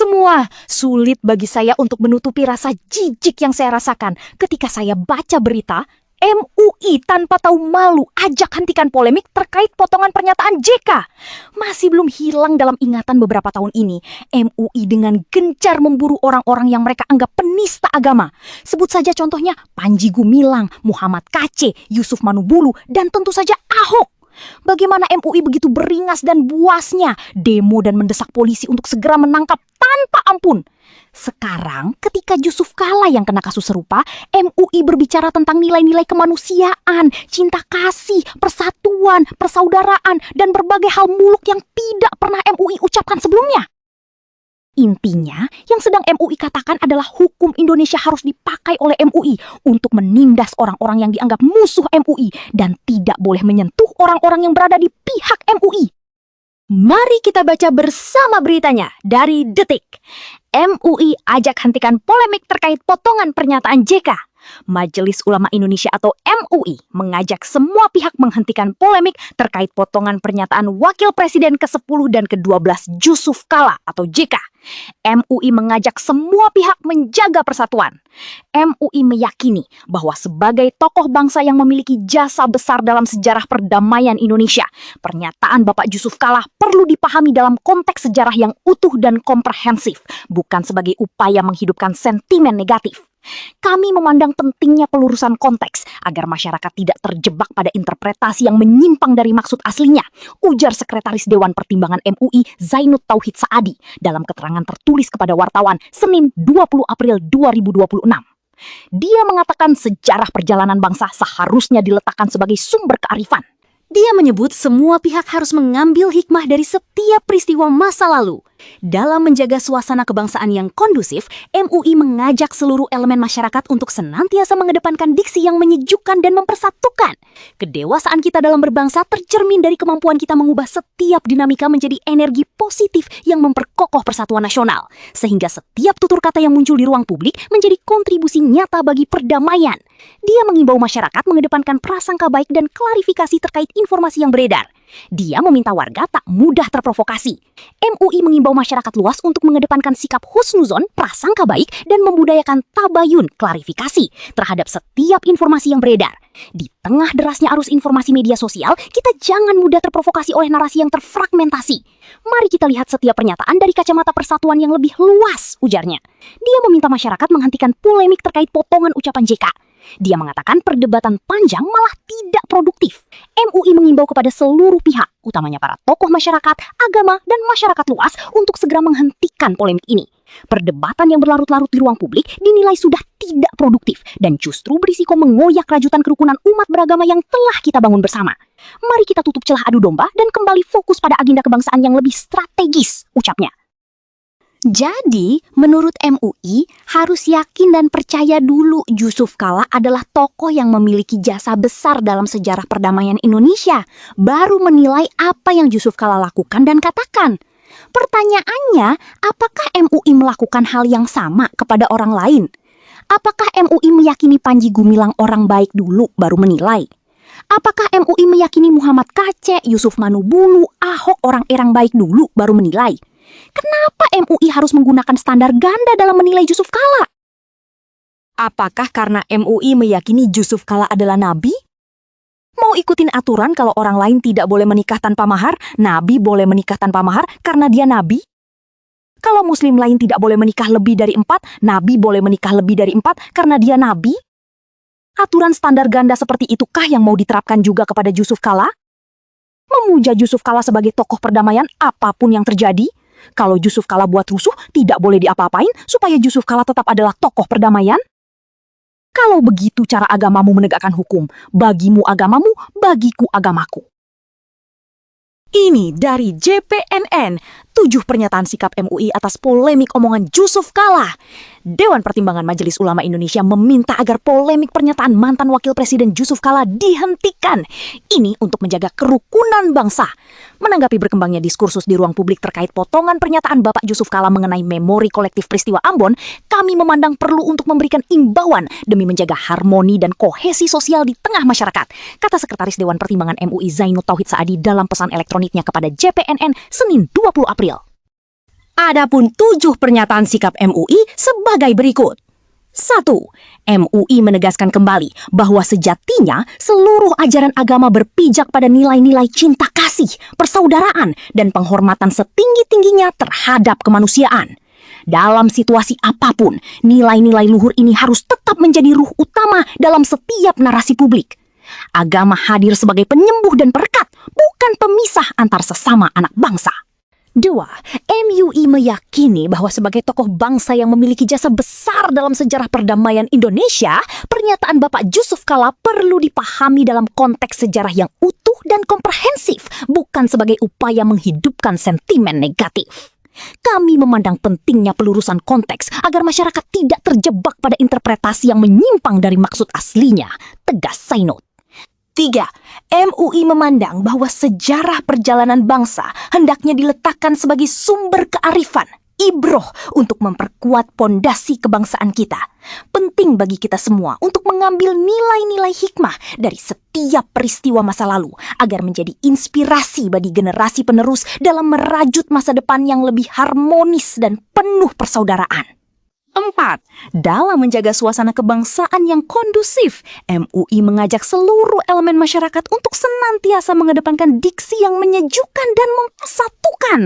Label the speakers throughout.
Speaker 1: semua. Sulit bagi saya untuk menutupi rasa jijik yang saya rasakan ketika saya baca berita MUI tanpa tahu malu ajak hentikan polemik terkait potongan pernyataan JK. Masih belum hilang dalam ingatan beberapa tahun ini, MUI dengan gencar memburu orang-orang yang mereka anggap penista agama. Sebut saja contohnya Panji Gumilang, Muhammad KC, Yusuf Manubulu, dan tentu saja Ahok. Bagaimana MUI begitu beringas dan buasnya demo dan mendesak polisi untuk segera menangkap tanpa ampun. Sekarang ketika Yusuf Kala yang kena kasus serupa, MUI berbicara tentang nilai-nilai kemanusiaan, cinta kasih, persatuan, persaudaraan, dan berbagai hal muluk yang tidak pernah MUI ucapkan sebelumnya. Intinya, yang sedang MUI katakan adalah hukum Indonesia harus dipakai oleh MUI untuk menindas orang-orang yang dianggap musuh MUI dan tidak boleh menyentuh orang-orang yang berada di pihak MUI. Mari kita baca bersama beritanya dari Detik. MUI ajak hentikan polemik terkait potongan pernyataan JK. Majelis Ulama Indonesia atau MUI mengajak semua pihak menghentikan polemik terkait potongan pernyataan Wakil Presiden ke-10 dan ke-12 Yusuf Kala atau JK. MUI mengajak semua pihak menjaga persatuan. MUI meyakini bahwa sebagai tokoh bangsa yang memiliki jasa besar dalam sejarah perdamaian Indonesia, pernyataan Bapak Yusuf Kala perlu dipahami dalam konteks sejarah yang utuh dan komprehensif, bukan sebagai upaya menghidupkan sentimen negatif. Kami memandang pentingnya pelurusan konteks agar masyarakat tidak terjebak pada interpretasi yang menyimpang dari maksud aslinya, ujar Sekretaris Dewan Pertimbangan MUI Zainud Tauhid Saadi dalam keterangan tertulis kepada wartawan Senin 20 April 2026. Dia mengatakan sejarah perjalanan bangsa seharusnya diletakkan sebagai sumber kearifan. Dia menyebut semua pihak harus mengambil hikmah dari setiap peristiwa masa lalu. Dalam menjaga suasana kebangsaan yang kondusif, MUI mengajak seluruh elemen masyarakat untuk senantiasa mengedepankan diksi yang menyejukkan dan mempersatukan. Kedewasaan kita dalam berbangsa tercermin dari kemampuan kita mengubah setiap dinamika menjadi energi positif yang memperkokoh persatuan nasional. Sehingga setiap tutur kata yang muncul di ruang publik menjadi kontribusi nyata bagi perdamaian. Dia mengimbau masyarakat mengedepankan prasangka baik dan klarifikasi terkait informasi yang beredar. Dia meminta warga tak mudah terprovokasi. MUI mengimbau masyarakat luas untuk mengedepankan sikap husnuzon, prasangka baik, dan membudayakan tabayun, klarifikasi terhadap setiap informasi yang beredar. Di tengah derasnya arus informasi media sosial, kita jangan mudah terprovokasi oleh narasi yang terfragmentasi. Mari kita lihat setiap pernyataan dari kacamata persatuan yang lebih luas, ujarnya. Dia meminta masyarakat menghentikan polemik terkait potongan ucapan JK. Dia mengatakan perdebatan panjang malah tidak produktif. MUI mengimbau kepada seluruh pihak, utamanya para tokoh masyarakat, agama, dan masyarakat luas untuk segera menghentikan polemik ini. Perdebatan yang berlarut-larut di ruang publik dinilai sudah tidak produktif dan justru berisiko mengoyak rajutan kerukunan umat beragama yang telah kita bangun bersama. Mari kita tutup celah adu domba dan kembali fokus pada agenda kebangsaan yang lebih strategis, ucapnya. Jadi, menurut MUI, harus yakin dan percaya dulu Yusuf Kala adalah tokoh yang memiliki jasa besar dalam sejarah perdamaian Indonesia. Baru menilai apa yang Yusuf Kala lakukan dan katakan. Pertanyaannya, apakah MUI melakukan hal yang sama kepada orang lain? Apakah MUI meyakini Panji Gumilang orang baik dulu baru menilai? Apakah MUI meyakini Muhammad KC, Yusuf Manubulu, Ahok orang baik dulu baru menilai? Kenapa MUI harus menggunakan standar ganda dalam menilai Yusuf Kala? Apakah karena MUI meyakini Yusuf Kala adalah nabi? Mau ikutin aturan kalau orang lain tidak boleh menikah tanpa mahar, nabi boleh menikah tanpa mahar karena dia nabi? Kalau muslim lain tidak boleh menikah lebih dari 4, nabi boleh menikah lebih dari 4 karena dia nabi? Aturan standar ganda seperti itukah yang mau diterapkan juga kepada Yusuf Kala? Memuja Yusuf Kala sebagai tokoh perdamaian apapun yang terjadi? Kalau Yusuf Kala buat rusuh, tidak boleh diapa-apain supaya Yusuf Kala tetap adalah tokoh perdamaian? Kalau begitu cara agamamu menegakkan hukum, bagimu agamamu, bagiku agamaku. Ini dari JPNN, 7 pernyataan sikap MUI atas polemik omongan Yusuf Kala. Dewan Pertimbangan Majelis Ulama Indonesia meminta agar polemik pernyataan mantan Wakil Presiden Yusuf Kala dihentikan. Ini untuk menjaga kerukunan bangsa. Menanggapi berkembangnya diskursus di ruang publik terkait potongan pernyataan Bapak Yusuf Kala mengenai memori kolektif peristiwa Ambon, kami memandang perlu untuk memberikan imbauan demi menjaga harmoni dan kohesi sosial di tengah masyarakat, kata Sekretaris Dewan Pertimbangan MUI Zainud Tauhid Saadi dalam pesan elektroniknya kepada JPNN Senin 20 April. Adapun 7 pernyataan sikap MUI sebagai berikut. 1. MUI menegaskan kembali bahwa sejatinya seluruh ajaran agama berpijak pada nilai-nilai cinta kasih, persaudaraan, dan penghormatan setinggi-tingginya terhadap kemanusiaan. Dalam situasi apapun, nilai-nilai luhur ini harus tetap menjadi ruh utama dalam setiap narasi publik. Agama hadir sebagai penyembuh dan perekat, bukan pemisah antar sesama anak bangsa. 2. MUI meyakini bahwa sebagai tokoh bangsa yang memiliki jasa besar dalam sejarah perdamaian Indonesia, pernyataan Bapak Jusuf Kalla perlu dipahami dalam konteks sejarah yang utuh dan komprehensif, bukan sebagai upaya menghidupkan sentimen negatif. Kami memandang pentingnya pelurusan konteks agar masyarakat tidak terjebak pada interpretasi yang menyimpang dari maksud aslinya, tegas Sainot. 3. MUI memandang bahwa sejarah perjalanan bangsa hendaknya diletakkan sebagai sumber kearifan, ibroh untuk memperkuat pondasi kebangsaan kita. Penting bagi kita semua untuk mengambil nilai-nilai hikmah dari setiap peristiwa masa lalu agar menjadi inspirasi bagi generasi penerus dalam merajut masa depan yang lebih harmonis dan penuh persaudaraan. 4. Dalam menjaga suasana kebangsaan yang kondusif, MUI mengajak seluruh elemen masyarakat untuk senantiasa mengedepankan diksi yang menyejukkan dan mempersatukan.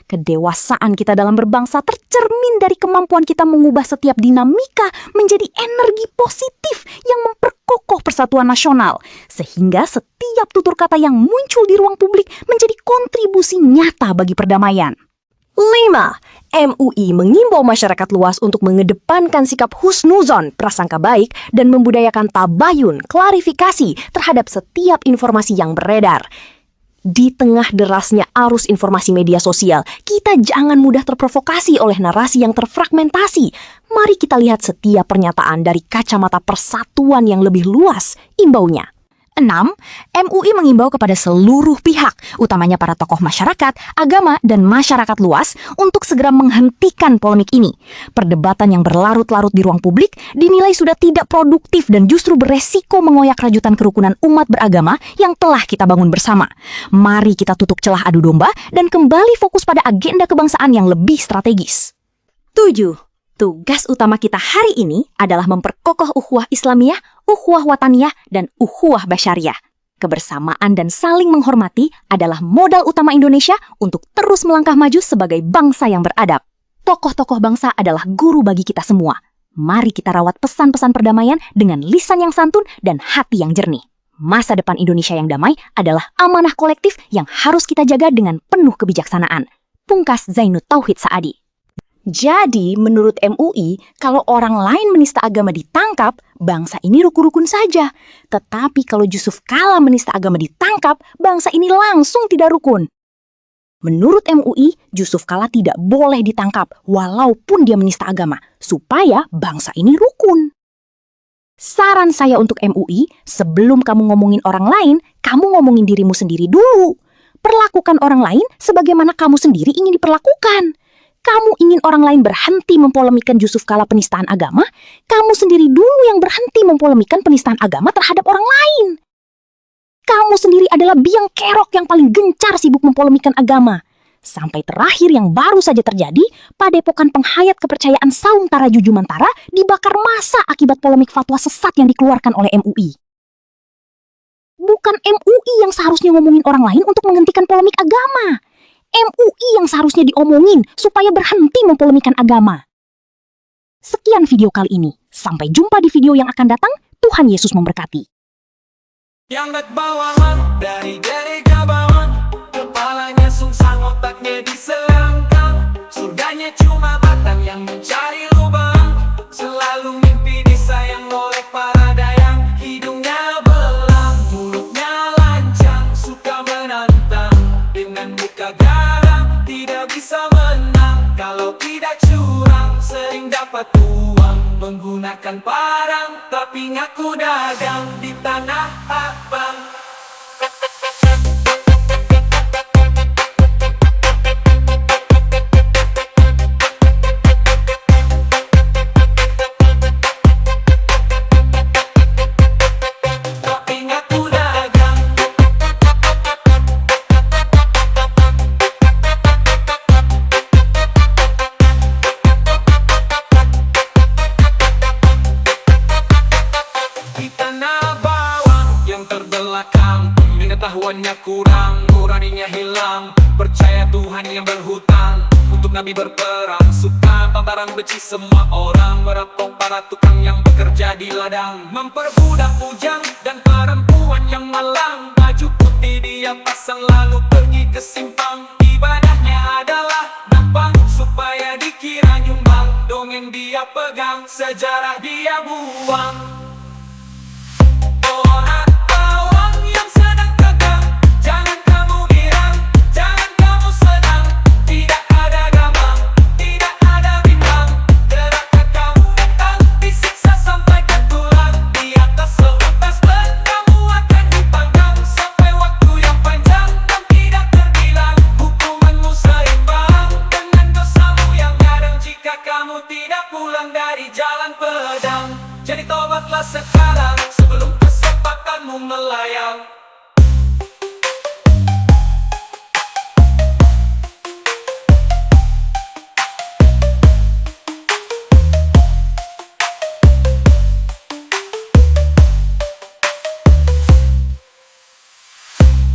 Speaker 1: Kedewasaan kita dalam berbangsa tercermin dari kemampuan kita mengubah setiap dinamika menjadi energi positif yang memperkokoh persatuan nasional, sehingga setiap tutur kata yang muncul di ruang publik menjadi kontribusi nyata bagi perdamaian. 5. MUI mengimbau masyarakat luas untuk mengedepankan sikap husnuzon, prasangka baik, dan membudayakan tabayun, klarifikasi terhadap setiap informasi yang beredar. Di tengah derasnya arus informasi media sosial, kita jangan mudah terprovokasi oleh narasi yang terfragmentasi. Mari kita lihat setiap pernyataan dari kacamata persatuan yang lebih luas, imbaunya. 6. MUI mengimbau kepada seluruh pihak, utamanya para tokoh masyarakat, agama, dan masyarakat luas untuk segera menghentikan polemik ini. Perdebatan yang berlarut-larut di ruang publik dinilai sudah tidak produktif dan justru beresiko mengoyak rajutan kerukunan umat beragama yang telah kita bangun bersama. Mari kita tutup celah adu domba dan kembali fokus pada agenda kebangsaan yang lebih strategis. 7. Tugas utama kita hari ini adalah memperkokoh ukhuwah Islamiyah, ukhuwah wataniyah, dan ukhuwah basyariah. Kebersamaan dan saling menghormati adalah modal utama Indonesia untuk terus melangkah maju sebagai bangsa yang beradab. Tokoh-tokoh bangsa adalah guru bagi kita semua. Mari kita rawat pesan-pesan perdamaian dengan lisan yang santun dan hati yang jernih. Masa depan Indonesia yang damai adalah amanah kolektif yang harus kita jaga dengan penuh kebijaksanaan. Pungkas Zainud Tauhid Saadi. Jadi, menurut MUI, kalau orang lain menista agama ditangkap, bangsa ini rukun-rukun saja. Tetapi kalau Jusuf Kalla menista agama ditangkap, bangsa ini langsung tidak rukun. Menurut MUI, Jusuf Kalla tidak boleh ditangkap walaupun dia menista agama, supaya bangsa ini rukun. Saran saya untuk MUI, sebelum kamu ngomongin orang lain, kamu ngomongin dirimu sendiri dulu. Perlakukan orang lain sebagaimana kamu sendiri ingin diperlakukan. Kamu ingin orang lain berhenti mempolemikan Jusuf Kalla penistaan agama, kamu sendiri dulu yang berhenti mempolemikan penistaan agama terhadap orang lain. Kamu sendiri adalah biang kerok yang paling gencar sibuk mempolemikan agama. Sampai terakhir yang baru saja terjadi, padepokan penghayat kepercayaan Saung Tara Juju Mantara dibakar massa akibat polemik fatwa sesat yang dikeluarkan oleh MUI. Bukan MUI yang seharusnya ngomongin orang lain untuk menghentikan polemik agama. MUI yang seharusnya diomongin supaya berhenti mempolemikan agama. Sekian video kali ini. Sampai jumpa di video yang akan datang. Tuhan Yesus memberkati.
Speaker 2: Yang bawahan dari Gabawan, kepalanya sungsang, otaknya diselangkang. Surganya cuma batang yang mencari lubang. Selalu mimpi disayang oleh para dayang. Hidungnya belang, mulutnya lancang, suka menantang. Dengan muka garang, tidak bisa menang. Kalau tidak curang, sering dapat uang. Menggunakan parang, tapi ngaku dagang di tanah abang. Nabi berperang, suka barang beci semua orang, merampok para tukang yang bekerja di ladang, memperbudak bujang dan perempuan yang malang. Baju putih dia pasang lalu pergi ke simpang. Ibadahnya adalah nampang supaya dikira nyumbang. Dongeng dia pegang, sejarah dia buang. Pohon bawang yang sedang tegang, jangan kamu girang, jangan kamu senang. Tidak ada gamang, tidak ada bimbang. Gerakan kamu datang, disiksa sampai ke tulang. Di atas seutas ban kamu akan dipanggang sampai waktu yang panjang dan tidak terbilang. Hukumanmu seimbang dengan dosamu yang nyadang jika kamu tidak pulang dari jalan pedang. Jadi tobatlah sekarang sebelum kesempatanmu melayang.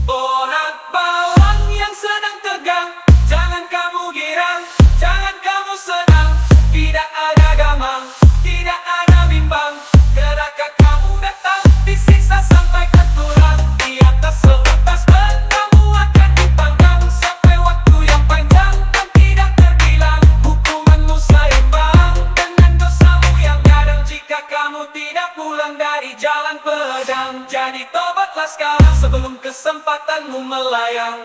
Speaker 2: Pohon bawang yang sedang tegang, jangan kamu girang, jangan kamu senang. Tidak ada gamang, tidak ada bimbang. Gerakan kamu datang, disiksa sampai ke tulang. Di atas seutas ban kamu akan dipanggang sampai waktu yang panjang dan tidak terbilang. Hukumanmu seimbang dengan dosamu yang nyadang jika kamu tidak pulang dari jalan pedang. Jadi tobatlah sekarang sebelum kesempatanmu melayang.